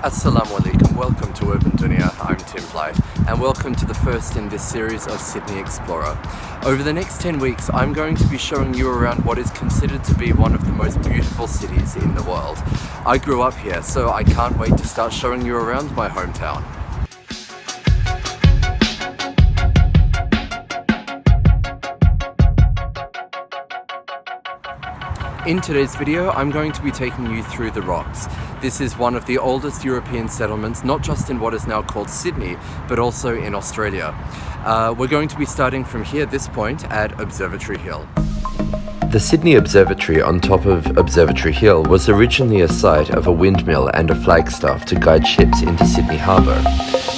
Assalamu alaikum, welcome to Urban Dunia, I'm Tim Blight, and welcome to the first in this series of Sydney Explorer. Over the next 10 weeks, I'm going to be showing you around what is considered to be one of the most beautiful cities in the world. I grew up here, so I can't wait to start showing you around my hometown. In today's video, I'm going to be taking you through the Rocks. This is one of the oldest European settlements, not just in what is now called Sydney, but also in Australia. We're going to be starting from here, this point, at Observatory Hill. The Sydney Observatory on top of Observatory Hill was originally a site of a windmill and a flagstaff to guide ships into Sydney Harbour.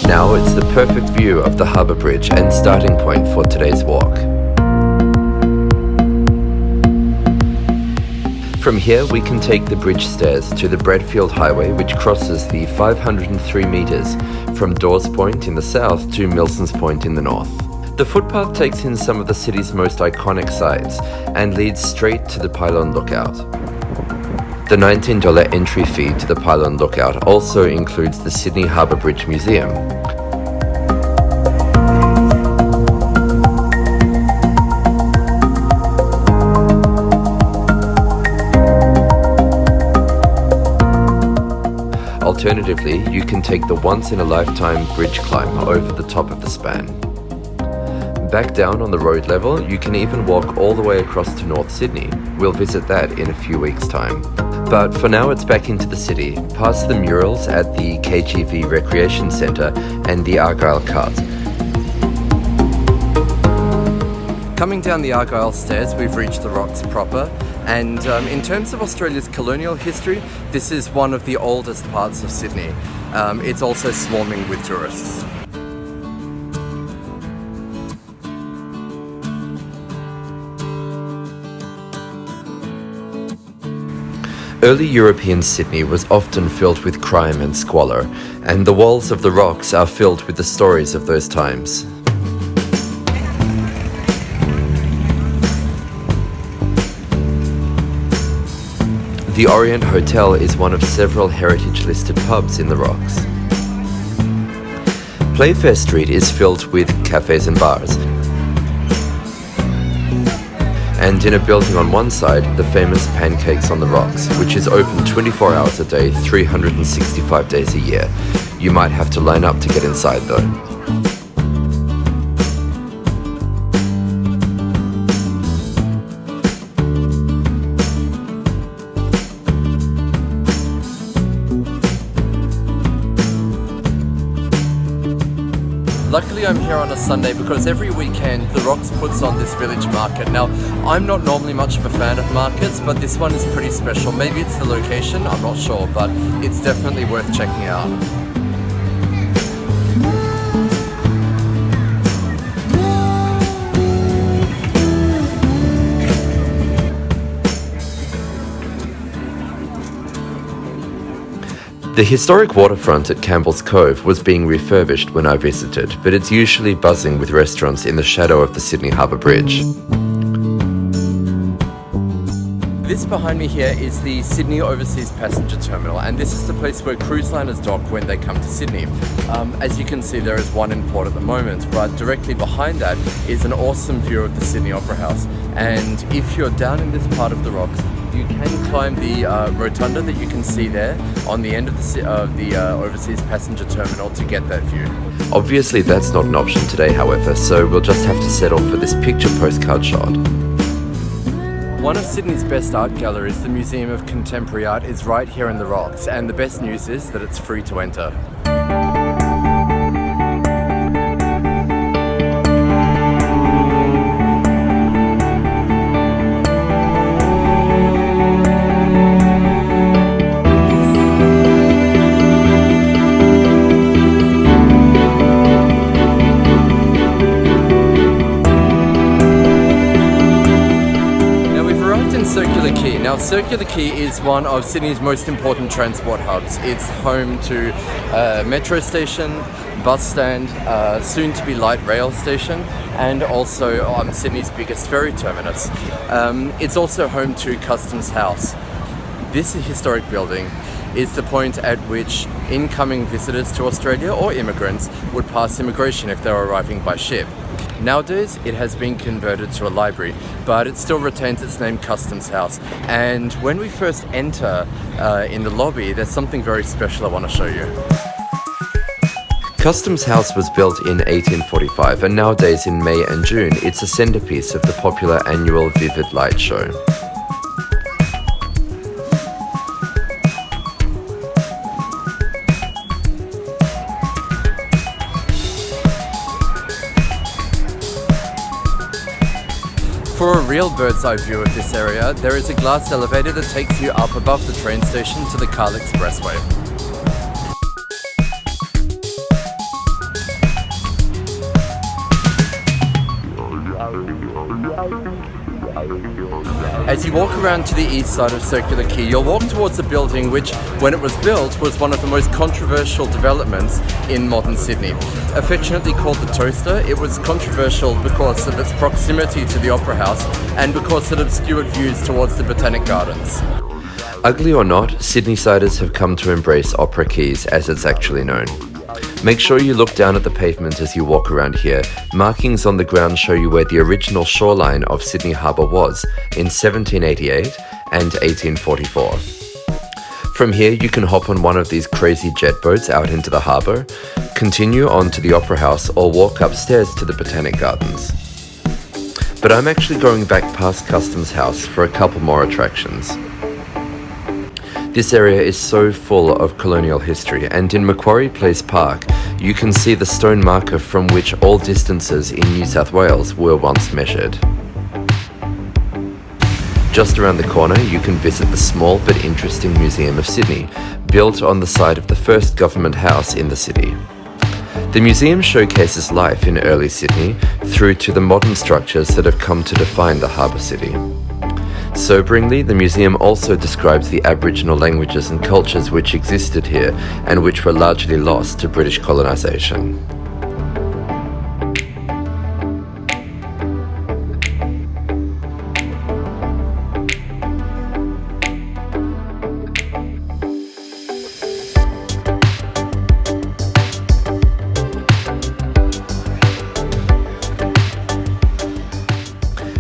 Now it's the perfect view of the Harbour Bridge and starting point for today's walk. From here we can take the bridge stairs to the Bradfield Highway, which crosses the 503 metres from Dawes Point in the south to Milsons Point in the north. The footpath takes in some of the city's most iconic sites and leads straight to the Pylon lookout. The $19 entry fee to the Pylon lookout also includes the Sydney Harbour Bridge Museum. Alternatively, you can take the once-in-a-lifetime bridge climb over the top of the span. Back down on the road level, you can even walk all the way across to North Sydney. We'll visit that in a few weeks' time. But for now, it's back into the city, past the murals at the KGV Recreation Centre and the Argyle Cart. Coming down the Argyle Stairs, we've reached the Rocks proper, and in terms of Australia's colonial history, this is one of the oldest parts of Sydney. It's also swarming with tourists. Early European Sydney was often filled with crime and squalor, and the walls of the Rocks are filled with the stories of those times. The Orient Hotel is one of several heritage-listed pubs in the Rocks. Playfair Street is filled with cafes and bars. And in a building on one side, the famous Pancakes on the Rocks, which is open 24 hours a day, 365 days a year. You might have to line up to get inside though. Luckily I'm here on a Sunday because every weekend the Rocks puts on this village market. Now, I'm not normally much of a fan of markets, but this one is pretty special. Maybe it's the location, I'm not sure, but it's definitely worth checking out. The historic waterfront at Campbells Cove was being refurbished when I visited, but it's usually buzzing with restaurants in the shadow of the Sydney Harbour Bridge. This behind me here is the Sydney Overseas Passenger Terminal, and this is the place where cruise liners dock when they come to Sydney. As you can see, there is one in port at the moment, but directly behind that is an awesome view of the Sydney Opera House. And if you're down in this part of the Rocks, you can climb the rotunda that you can see there on the end of the Overseas Passenger Terminal to get that view. Obviously that's not an option today, however, so we'll just have to settle for this picture postcard shot. One of Sydney's best art galleries, the Museum of Contemporary Art, is right here in the Rocks, and the best news is that it's free to enter. Circular Quay. Now, Circular Quay is one of Sydney's most important transport hubs. It's home to a metro station, bus stand, soon to be light rail station, and also Sydney's biggest ferry terminus. It's also home to Customs House. This historic building is the point at which incoming visitors to Australia or immigrants would pass immigration if they were arriving by ship. Nowadays, it has been converted to a library, but it still retains its name Customs House. And when we first enter in the lobby, there's something very special I want to show you. Customs House was built in 1845, and nowadays in May and June, it's a centerpiece of the popular annual Vivid Light Show. For a real bird's eye view of this area, there is a glass elevator that takes you up above the train station to the Cahill Expressway. As you walk around to the east side of Circular Quay, you'll walk towards a building which, when it was built, was one of the most controversial developments in modern Sydney. Affectionately called the Toaster, it was controversial because of its proximity to the Opera House and because it obscured views towards the Botanic Gardens. Ugly or not, Sydneysiders have come to embrace Opera Quays as it's actually known. Make sure you look down at the pavement as you walk around here. Markings on the ground show you where the original shoreline of Sydney Harbour was in 1788 and 1844. From here you can hop on one of these crazy jet boats out into the harbour, continue on to the Opera House or walk upstairs to the Botanic Gardens. But I'm actually going back past Customs House for a couple more attractions. This area is so full of colonial history, and in Macquarie Place Park you can see the stone marker from which all distances in New South Wales were once measured. Just around the corner you can visit the small but interesting Museum of Sydney, built on the site of the first government house in the city. The museum showcases life in early Sydney through to the modern structures that have come to define the harbour city. Soberingly, the museum also describes the Aboriginal languages and cultures which existed here and which were largely lost to British colonisation.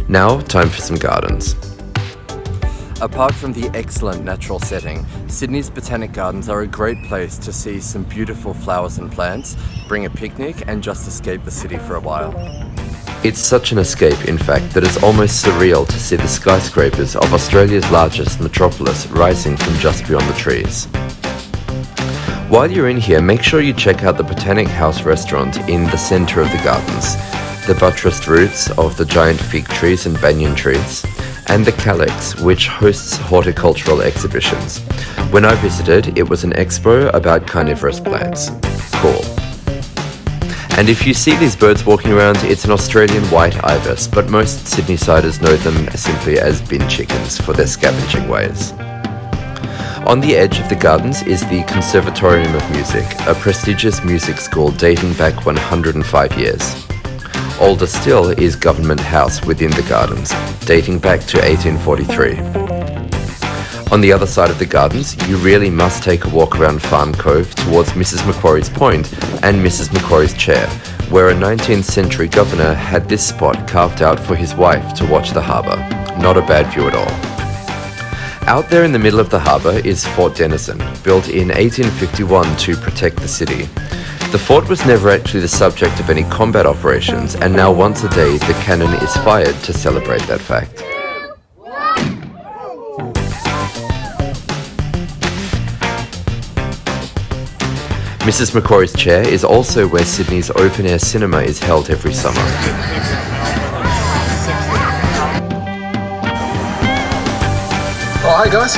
Now, time for some gardens. Apart from the excellent natural setting, Sydney's Botanic Gardens are a great place to see some beautiful flowers and plants, bring a picnic and just escape the city for a while. It's such an escape, in fact, that it's almost surreal to see the skyscrapers of Australia's largest metropolis rising from just beyond the trees. While you're in here, make sure you check out the Botanic House restaurant in the centre of the gardens, the buttressed roots of the giant fig trees and banyan trees, and the Calyx, which hosts horticultural exhibitions. When I visited, it was an expo about carnivorous plants. Cool. And if you see these birds walking around, it's an Australian white ibis, but most Sydneysiders know them simply as bin chickens for their scavenging ways. On the edge of the gardens is the Conservatorium of Music, a prestigious music school dating back 105 years. Older still is Government House within the gardens, dating back to 1843. On the other side of the gardens, you really must take a walk around Farm Cove towards Mrs. Macquarie's Point and Mrs. Macquarie's Chair, where a 19th century governor had this spot carved out for his wife to watch the harbour. Not a bad view at all. Out there in the middle of the harbour is Fort Denison, built in 1851 to protect the city. The fort was never actually the subject of any combat operations, and now once a day the cannon is fired to celebrate that fact. Mrs. Macquarie's Chair is also where Sydney's OpenAir Cinema is held every summer. Oh, hi guys.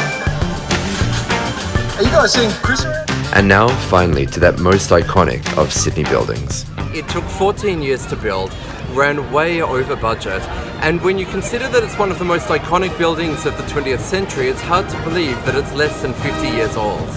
Are you guys seeing Chris? And now, finally, to that most iconic of Sydney buildings. It took 14 years to build, ran way over budget, and when you consider that it's one of the most iconic buildings of the 20th century, it's hard to believe that it's less than 50 years old.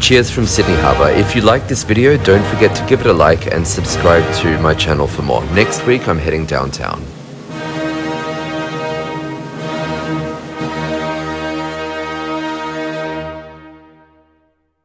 cheers from Sydney Harbour. If you like this video, don't forget to give it a like and subscribe to my channel for more. Next week I'm heading downtown.